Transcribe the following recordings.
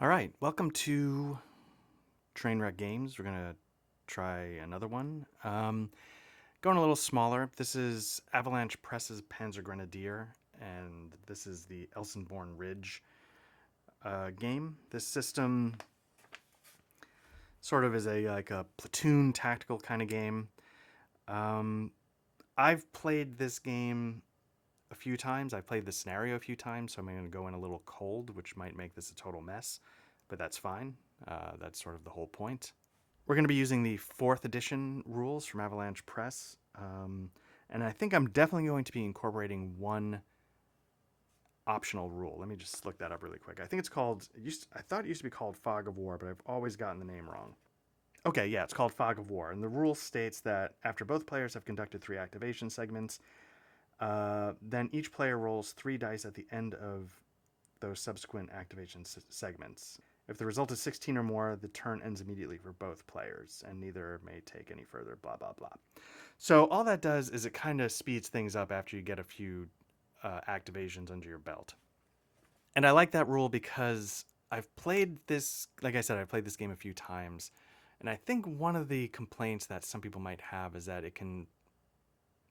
All right, welcome to Trainwreck Games. We're gonna try another one. Going a little smaller. This is Avalanche Press's Panzer Grenadier, and this is the Elsenborn Ridge game. This system sort of is a platoon tactical kind of game. Um, I've played this game a few times. I've played the scenario a few times, so I'm going to go in a little cold, which might make this a total mess, but that's fine. That's sort of the whole point. We're going to be using the 4th edition rules from Avalanche Press. And I think I'm definitely going to be incorporating one optional rule. Let me just look that up really quick. I think it's called, I thought it used to be called Fog of War, but I've always gotten the name wrong. Okay, yeah, it's called Fog of War. And the rule states that after both players have conducted 3 activation segments, then each player rolls 3 dice at the end of those subsequent activation segments. If the result is 16 or more, the turn ends immediately for both players, and neither may take any further, blah, blah, blah. So all that does is it kind of speeds things up after you get a few activations under your belt. And I like that rule because I've played this, like I said, I've played this game a few times, and I think one of the complaints that some people might have is that it can,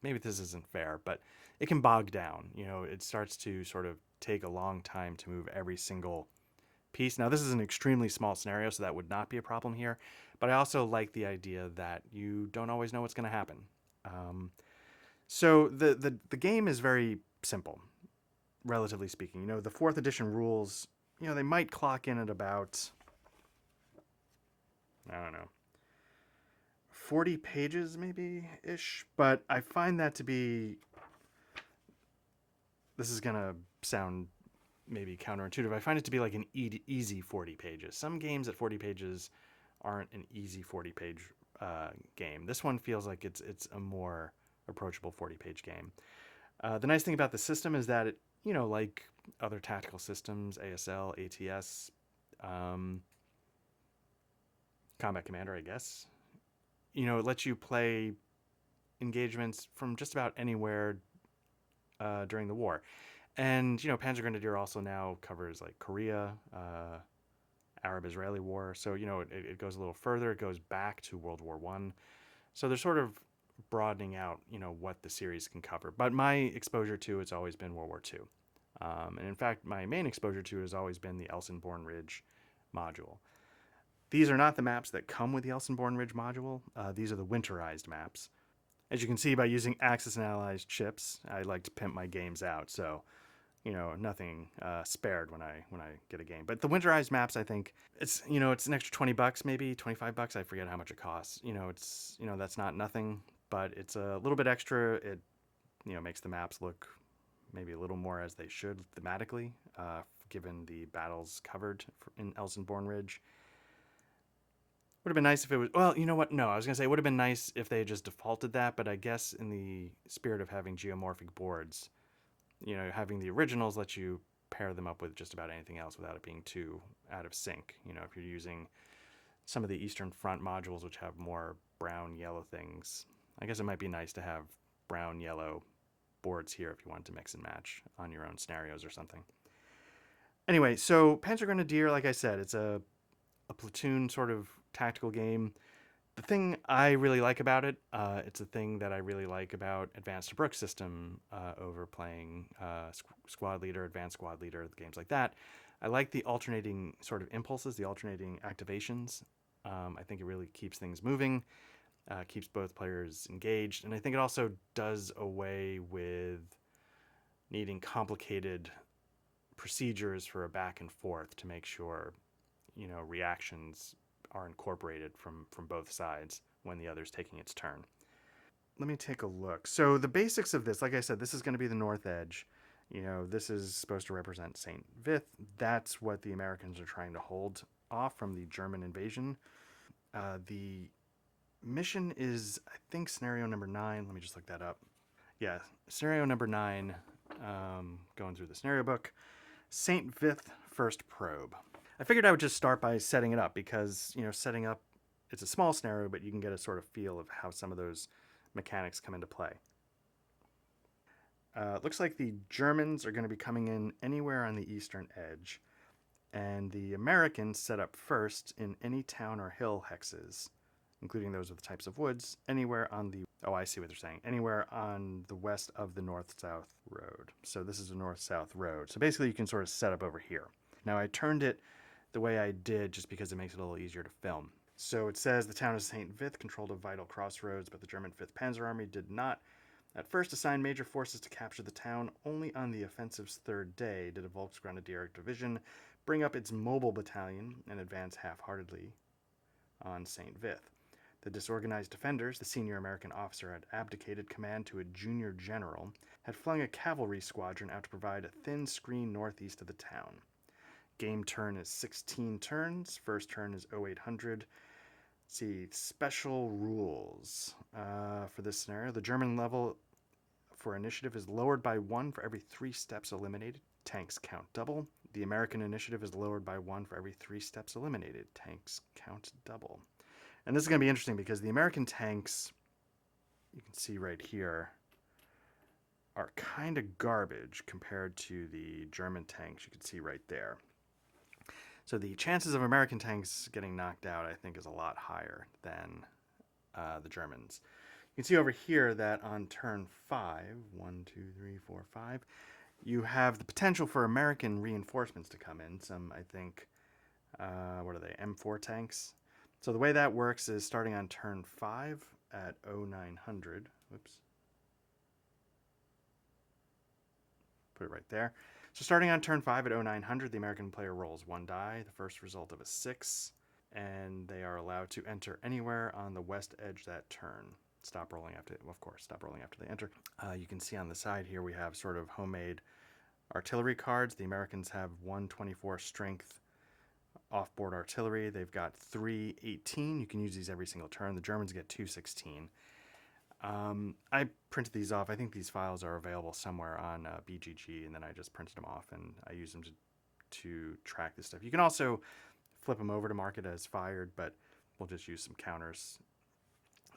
maybe this isn't fair, but it can bog down. You know, it starts to sort of take a long time to move every single piece. Now, this is an extremely small scenario, so that would not be a problem here. But I also like the idea that you don't always know what's going to happen. So the game is very simple, relatively speaking. You know, the 4th edition rules, you know, they might clock in at about, I don't know, 40 pages maybe ish. But I find that to be, this is going to sound maybe counterintuitive. I find it to be like an easy 40 pages. Some games at 40 pages aren't an easy 40-page game. This one feels like it's a more approachable 40-page game. The nice thing about the system is that it, you know, like other tactical systems, ASL, ATS, Combat Commander, I guess, you know, it lets you play engagements from just about anywhere during the war. And, you know, Panzer Grenadier also now covers like Korea, Arab-Israeli War. So, you know, it goes a little further. It goes back to World War One. So they're sort of broadening out, you know, what the series can cover. But my exposure to it's always been World War Two. And in fact, my main exposure to it has always been the Elsenborn Ridge module. These are not the maps that come with the Elsenborn Ridge module. These are the winterized maps. As you can see by using Axis and Allies chips, I like to pimp my games out. So, you know, nothing spared when I get a game. But the winterized maps, I think it's, you know, it's an extra $20, maybe $25. I forget how much it costs. You know, it's, you know, that's not nothing, but it's a little bit extra. It, you know, makes the maps look maybe a little more as they should thematically, given the battles covered in Elsenborn Ridge. Would have been nice if it was, well, you know what? No, I was going to say it would have been nice if they just defaulted that, but I guess in the spirit of having geomorphic boards, you know, having the originals let you pair them up with just about anything else without it being too out of sync. You know, if you're using some of the Eastern Front modules, which have more brown, yellow things, I guess it might be nice to have brown, yellow boards here if you wanted to mix and match on your own scenarios or something. Anyway, so Panzer Grenadier, like I said, it's a platoon sort of tactical game. The thing I really like about it, it's a thing that I really like about Advanced Tobruk system over playing Squad Leader, Advanced Squad Leader, games like that. I like the alternating sort of impulses, the alternating activations. I think it really keeps things moving, keeps both players engaged, and I think it also does away with needing complicated procedures for a back and forth to make sure, you know, reactions are incorporated from both sides when the other's taking its turn. Let me take a look. So the basics of this, like I said, this is going to be the north edge. You know, this is supposed to represent St. Vith. That's what the Americans are trying to hold off from the German invasion. The mission is, I think, scenario number 9. Let me just look that up. Yeah, scenario number 9, going through the scenario book. St. Vith First Probe. I figured I would just start by setting it up because, you know, setting up, it's a small scenario, but you can get a sort of feel of how some of those mechanics come into play. Looks like the Germans are going to be coming in anywhere on the eastern edge. And the Americans set up first in any town or hill hexes, including those with the types of woods, anywhere on the, oh, I see what they're saying, anywhere on the west of the north-south road. So this is a north-south road. So basically you can sort of set up over here. Now I turned it the way I did just because it makes it a little easier to film. So it says the town of St. Vith controlled a vital crossroads, but the German 5th Panzer Army did not at first assign major forces to capture the town. Only on the offensive's third day did a Volksgrenadier division bring up its mobile battalion and advance half-heartedly on St. Vith. The disorganized defenders, the senior American officer had abdicated command to a junior general, had flung a cavalry squadron out to provide a thin screen northeast of the town. Game turn is 16 turns. First turn is 0800. Let's see, special rules for this scenario. The German level for initiative is lowered by 1 for every 3 steps eliminated. Tanks count double. The American initiative is lowered by 1 for every 3 steps eliminated. Tanks count double. And this is going to be interesting because the American tanks, you can see right here, are kind of garbage compared to the German tanks. You can see right there. So the chances of American tanks getting knocked out, I think, is a lot higher than the Germans. You can see over here that on turn 5, 1, 2, 3, 4, 5, you have the potential for American reinforcements to come in. Some, I think, what are they, M4 tanks? So the way that works is starting on turn 5 at 0900. Whoops. Put it right there. So starting on turn 5 at 0900, the American player rolls 1 die, the first result of a 6, and they are allowed to enter anywhere on the west edge that turn. Stop rolling after, of course, stop rolling after they enter. You can see on the side here we have sort of homemade artillery cards. The Americans have 124 strength off-board artillery. They've got 318. You can use these every single turn. The Germans get 216. I printed these off. I think these files are available somewhere on BGG, and then I just printed them off and I use them to track this stuff. You can also flip them over to mark it as fired, but we'll just use some counters.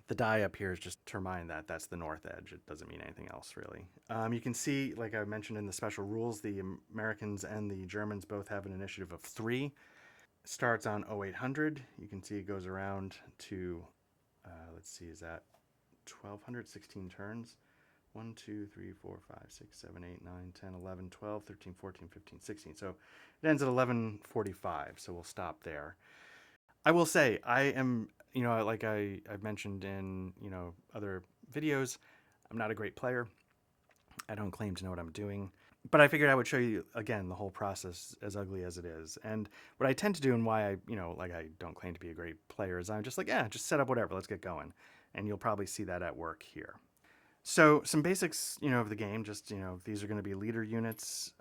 The die up here is just to remind that that's the north edge. It doesn't mean anything else, really. You can see, like I mentioned in the special rules, the Americans and the Germans both have an initiative of 3. Starts on 0800. You can see it goes around to, let's see, is that 1200? 16 turns. 1, 2, 3, 4, 5, 6, 7, 8, 9, 10, 11, 12, 13, 14, 15, 16. So it ends at 11:45, so we'll stop there. I will say, I am, like I've mentioned in, other videos, I'm not a great player. I don't claim to know what I'm doing. But I figured I would show you, again, the whole process, as ugly as it is. And what I tend to do and why I, I don't claim to be a great player is I'm just like, yeah, just set up whatever, let's get going. And you'll probably see that at work here. So some basics, of the game, just, these are going to be leader units.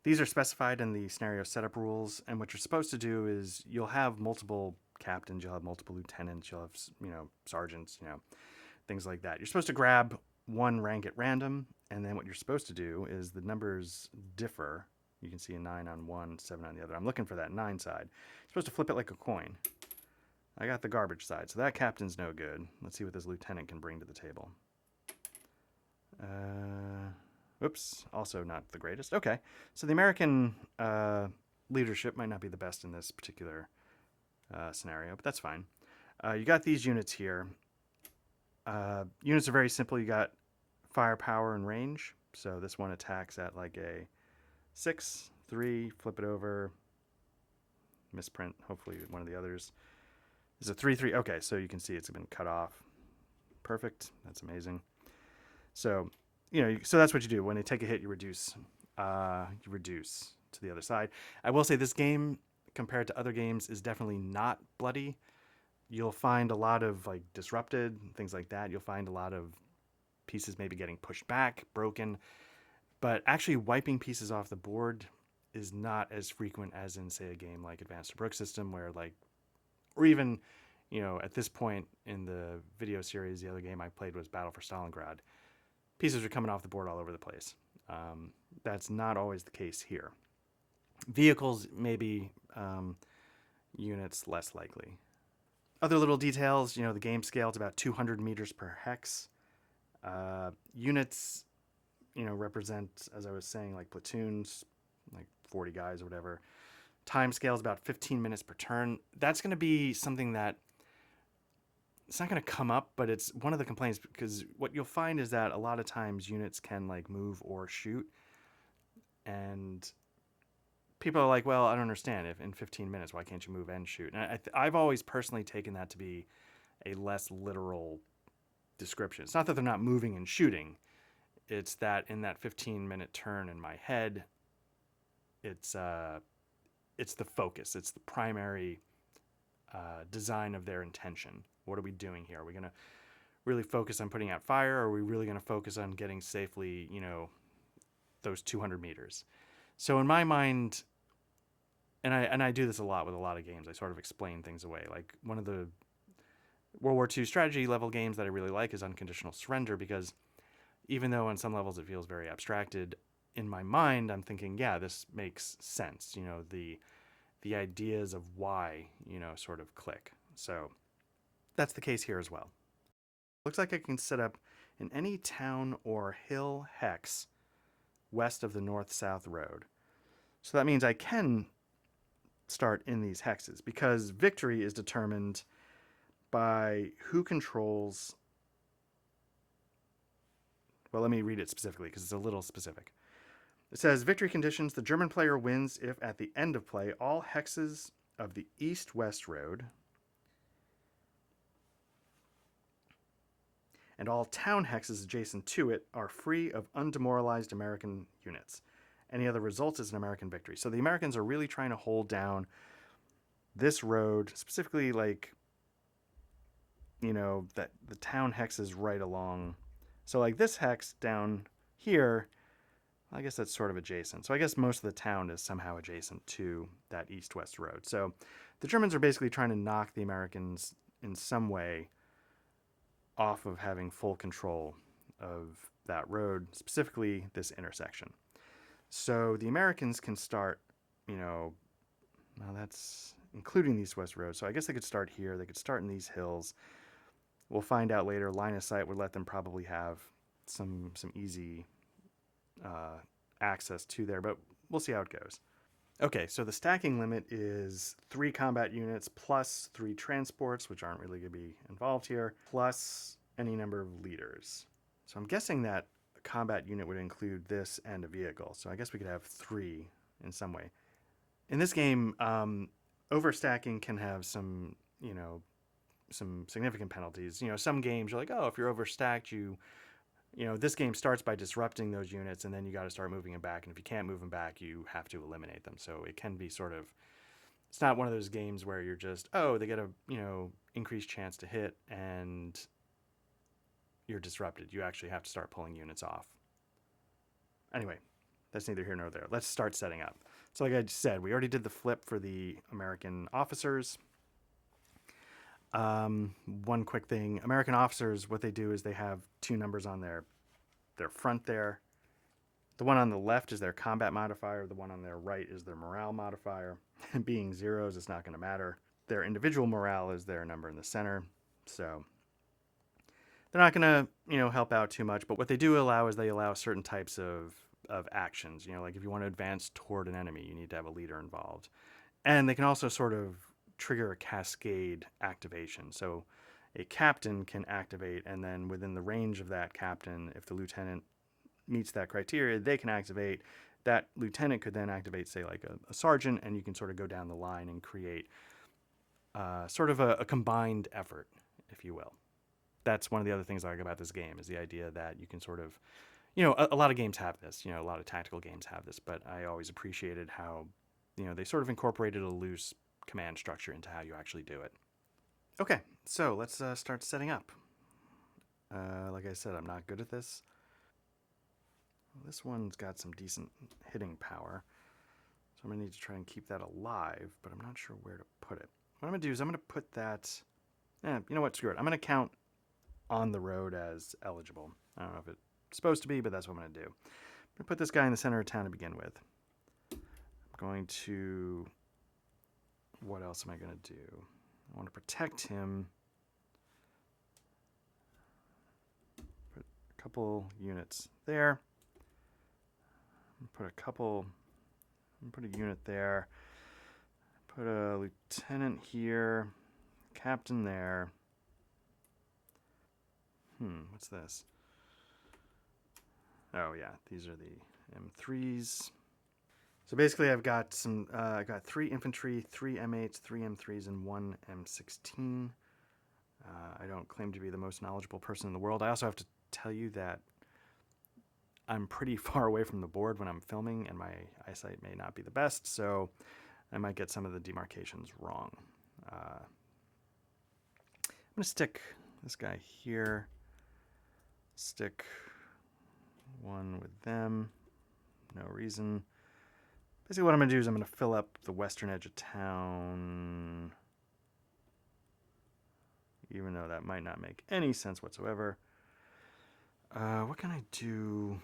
These are specified in the scenario setup rules. And what you're supposed to do is you'll have multiple captains, you'll have multiple lieutenants, you'll have, sergeants, things like that. You're supposed to grab one rank at random, and then what you're supposed to do is the numbers differ. You can see a 9 on one, 7 on the other. I'm looking for that 9 side. You're supposed to flip it like a coin. I got the garbage side, so that captain's no good. Let's see what this lieutenant can bring to the table. Oops, also not the greatest. Okay, so the American leadership might not be the best in this particular scenario, but that's fine. You got these units here. Units are very simple. You got firepower and range. So this one attacks at like a 6, 3, flip it over, misprint, hopefully one of the others. Is a 3, 3. Okay, so you can see it's been cut off. Perfect. That's amazing. So, so that's what you do. When they take a hit, you reduce to the other side. I will say this game, compared to other games, is definitely not bloody. You'll find a lot of like disrupted, things like that. You'll find a lot of pieces maybe getting pushed back, broken. But actually wiping pieces off the board is not as frequent as in, say, a game like Advanced Tobruk System, where or even, at this point in the video series, the other game I played was Battle for Stalingrad. Pieces are coming off the board all over the place. That's not always the case here. Vehicles, maybe, units, less likely. Other little details, the game scale is about 200 meters per hex. Units, represent, as I was saying, like platoons, like 40 guys or whatever. Time scale is about 15 minutes per turn. That's going to be something that it's not going to come up, but it's one of the complaints, because what you'll find is that a lot of times units can like move or shoot, and people are like, well, I don't understand. If in 15 minutes, why can't you move and shoot? And I've always personally taken that to be a less literal description. It's not that they're not moving and shooting. It's that in that 15-minute turn in my head, it's the focus. It's the primary design of their intention. What are we doing here? Are we going to really focus on putting out fire, or are we really going to focus on getting safely, those 200 meters? So in my mind, and I do this a lot with a lot of games, I sort of explain things away. Like one of the World War II strategy level games that I really like is Unconditional Surrender, because even though on some levels it feels very abstracted, in my mind I'm thinking, yeah, this makes sense. The ideas of why, sort of click. So that's the case here as well. Looks like I can set up in any town or hill hex west of the north-south road. So that means I can start in these hexes, because victory is determined by who controls. Well, let me read it specifically because it's a little specific. It says, victory conditions: the German player wins if at the end of play all hexes of the east-west road and all town hexes adjacent to it are free of undemoralized American units. Any other result is an American victory. So the Americans are really trying to hold down this road, specifically like, that the town hexes right along. So like this hex down here, I guess that's sort of adjacent. So I guess most of the town is somehow adjacent to that east-west road. So the Germans are basically trying to knock the Americans in some way off of having full control of that road, specifically this intersection. So the Americans can start, now that's including the east-west road. So I guess they could start here. They could start in these hills. We'll find out later. Line of sight would let them probably have some easy access to there, but we'll see how it goes. Okay, so the stacking limit is 3 combat units plus 3 transports, which aren't really going to be involved here, plus any number of leaders. So I'm guessing that a combat unit would include this and a vehicle. So I guess we could have 3 in some way. In this game, overstacking can have some significant penalties. Some games you're like, oh, if you're overstacked, this game starts by disrupting those units, and then you got to start moving them back. And if you can't move them back, you have to eliminate them. So it can be sort of, it's not one of those games where you're just, oh, they get a, increased chance to hit and you're disrupted. You actually have to start pulling units off. Anyway, that's neither here nor there. Let's start setting up. So like I just said, we already did the flip for the American officers. One quick thing, American officers, what they do is they have 2 numbers on their front there. The one on the left is their combat modifier. The one on their right is their morale modifier. Being zeros, it's not going to matter. Their individual morale is their number in the center. So they're not going to, help out too much. But what they do allow is they allow certain types of actions. Like if you want to advance toward an enemy, you need to have a leader involved. And they can also sort of trigger a cascade activation. So a captain can activate, and then within the range of that captain, if the lieutenant meets that criteria, they can activate. That lieutenant could then activate, say, like a sergeant, and you can sort of go down the line and create sort of a combined effort, if you will. That's one of the other things I like about this game, is the idea that you can sort of, a lot of games have this, a lot of tactical games have this, but I always appreciated how, they sort of incorporated a loose command structure into how you actually do it. Okay, so let's start setting up. Like I said, I'm not good at this. This one's got some decent hitting power, so I'm going to need to try and keep that alive, but I'm not sure where to put it. What I'm going to do is I'm going to put that, you know what, screw it. I'm going to count on the road as eligible. I don't know if it's supposed to be, but that's what I'm going to do. I'm going to put this guy in the center of town to begin with. I'm going to, what else am I going to do? I want to protect him. Put a couple units there. Put a couple Put a unit there. Put a lieutenant here. Captain there. What's this? Oh yeah, these are the M3s. So basically, I've got I got 3 infantry, 3 M8s, 3 M3s, and 1 M16. I don't claim to be the most knowledgeable person in the world. I also have to tell you that I'm pretty far away from the board when I'm filming, and my eyesight may not be the best, so I might get some of the demarcations wrong. I'm going to stick this guy here. Stick one with them. No reason. Basically what I'm going to do is I'm going to fill up the western edge of town, even though that might not make any sense whatsoever. What can I do?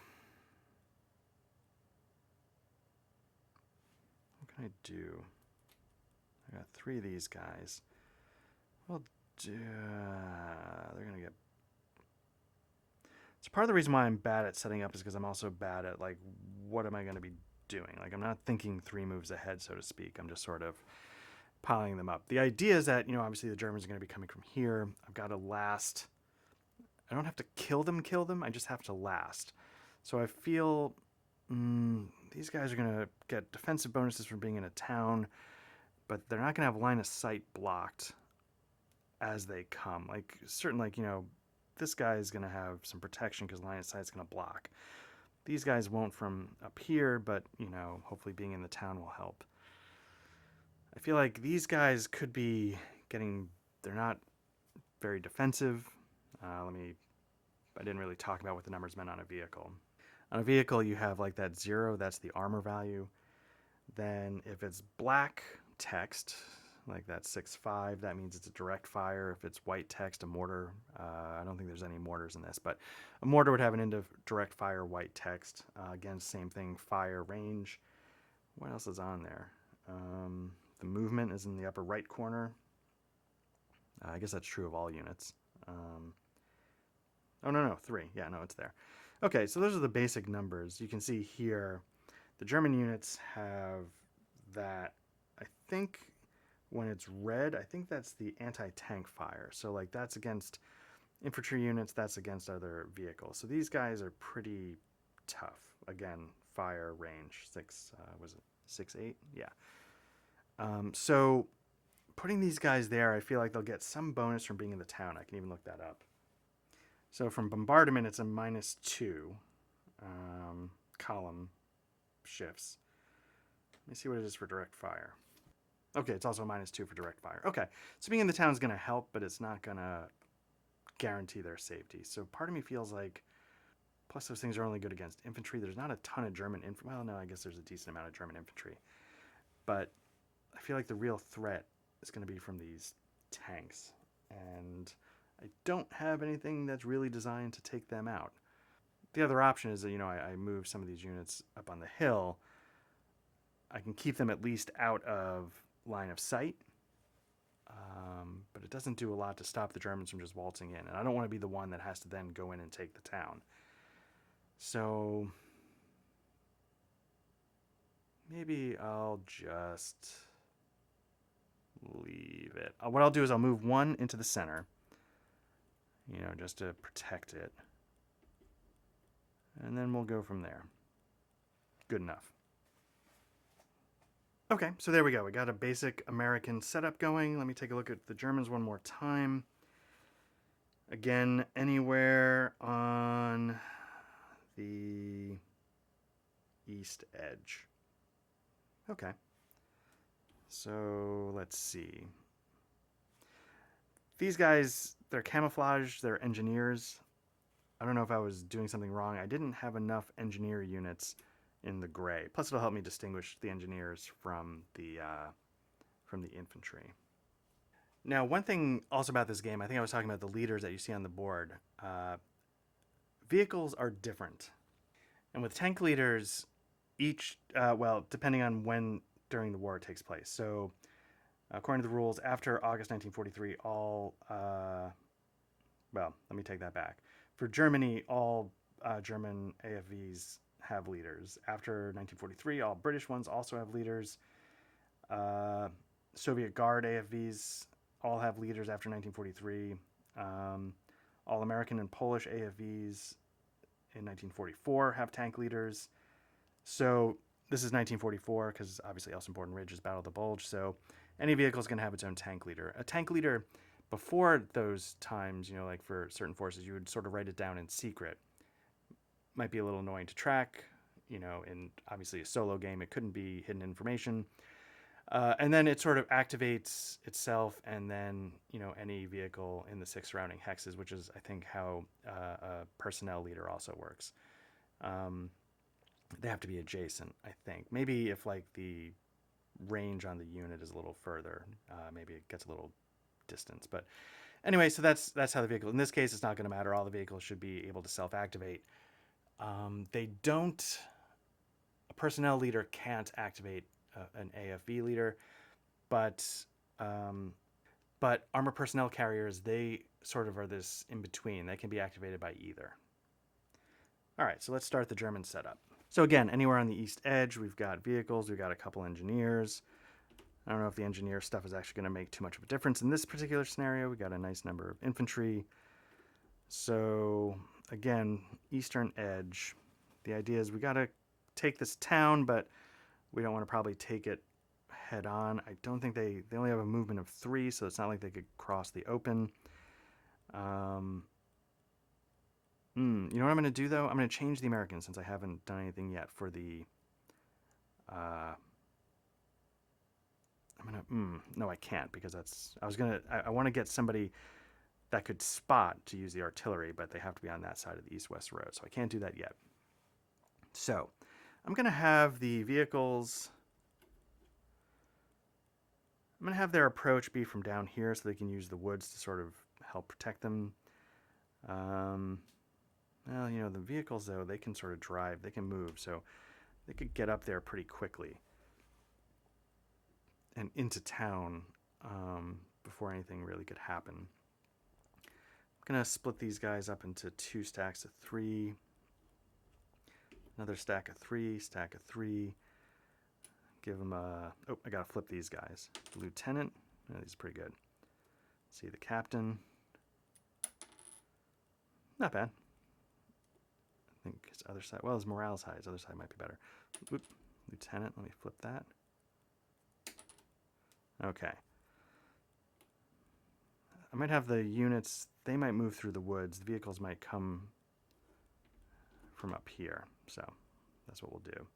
What can I do? I got 3 of these guys. Well, they're going to get... So part of the reason why I'm bad at setting up is because I'm also bad at, like, what am I going to be doing? Like, I'm not thinking 3 moves ahead, so to speak. I'm just sort of piling them up. The idea is that, obviously the Germans are going to be coming from here. I've got to last. I don't have to kill them. I just have to last. So I feel these guys are going to get defensive bonuses from being in a town, but they're not going to have line of sight blocked as they come. Like, this guy is going to have some protection because line of sight is going to block. These guys won't from up here, but, hopefully being in the town will help. I feel like these guys could be they're not very defensive. I didn't really talk about what the numbers meant on a vehicle. On a vehicle, you have like that 0, that's the armor value. Then if it's black text, like that 6.5, that means it's a direct fire. If it's white text, a mortar. I don't think there's any mortars in this, but a mortar would have an indirect fire white text. Again, same thing, fire range. What else is on there? The movement is in the upper right corner. I guess that's true of all units. Oh, no, 3. Yeah, no, it's there. Okay, so those are the basic numbers. You can see here the German units have that. I think when it's red, I think that's the anti-tank fire. So, like, that's against infantry units, that's against other vehicles. So these guys are pretty tough. Again, fire range, 6.8? Yeah. So putting these guys there, I feel like they'll get some bonus from being in the town. I can even look that up. So from bombardment, it's a -2 column shifts. Let me see what it is for direct fire. Okay, it's also a -2 for direct fire. Okay, so being in the town is going to help, but it's not going to guarantee their safety. So part of me feels like, plus those things are only good against infantry. There's not a ton of German infantry. Well, no, I guess there's a decent amount of German infantry. But I feel like the real threat is going to be from these tanks. And I don't have anything that's really designed to take them out. The other option is that, I move some of these units up on the hill. I can keep them at least out of line of sight. But it doesn't do a lot to stop the Germans from just waltzing in. And I don't want to be the one that has to then go in and take the town. So maybe I'll just leave it. What I'll do is I'll move 1 into the center, just to protect it. And then we'll go from there. Good enough. Okay, so there we go. We got a basic American setup going. Let me take a look at the Germans one more time. Again, anywhere on the east edge. Okay. So let's see. These guys, they're camouflage, they're engineers. I don't know if I was doing something wrong. I didn't have enough engineer units in the gray. Plus, it'll help me distinguish the engineers from the infantry. Now, one thing also about this game, I think I was talking about the leaders that you see on the board. Vehicles are different. And with tank leaders, each, depending on when during the war it takes place. So, according to the rules, after August 1943, let me take that back. For Germany, all German AFVs have leaders. After 1943, all British ones also have leaders. Uh, Soviet Guard AFVs all have leaders after 1943. All American and Polish AFVs in 1944 have tank leaders. So this is 1944 because obviously Elsenborn Ridge is Battle of the Bulge. So any vehicle is going to have its own tank leader. A tank leader before those times, like for certain forces, you would sort of write it down in secret. Might be a little annoying to track, in obviously a solo game, it couldn't be hidden information. And then it sort of activates itself, and then any vehicle in the 6 surrounding hexes, which is I think how a personnel leader also works. They have to be adjacent, I think. Maybe if like the range on the unit is a little further, maybe it gets a little distance. But anyway, so that's how the vehicle. In this case, it's not going to matter. All the vehicles should be able to self-activate. They don't. A personnel leader can't activate an AFV leader, but armor personnel carriers, they sort of are this in between. They can be activated by either. All right, so let's start the German setup. So again, anywhere on the east edge, we've got vehicles, we've got a couple engineers. I don't know if the engineer stuff is actually going to make too much of a difference in this particular scenario. We got a nice number of infantry. So again, eastern edge. The idea is we got to take this town, but we don't want to probably take it head on. I don't think they only have a movement of 3, so it's not like they could cross the open. You know what I'm going to do, though? I'm going to change the Americans since I haven't done anything yet for the... no, I can't because that's... I want to get somebody that could spot to use the artillery, but they have to be on that side of the east-west road, so I can't do that yet. So, I'm going to have the vehicles... I'm going to have their approach be from down here so they can use the woods to sort of help protect them. Well, the vehicles, though, they can sort of drive. They can move, so they could get up there pretty quickly and into town before anything really could happen. I'm going to split these guys up into 2 stacks of 3. Another stack of 3, stack of 3. Give them a... Oh, I got to flip these guys. The lieutenant. Oh, these are pretty good. Let's see, the captain. Not bad. I think his other side... Well, his morale's high. His other side might be better. Oop, lieutenant. Let me flip that. Okay. I might have the units... They might move through the woods. The vehicles might come from up here. So that's what we'll do.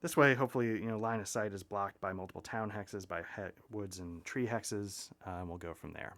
This way, hopefully, line of sight is blocked by multiple town hexes, by woods and tree hexes. We'll go from there.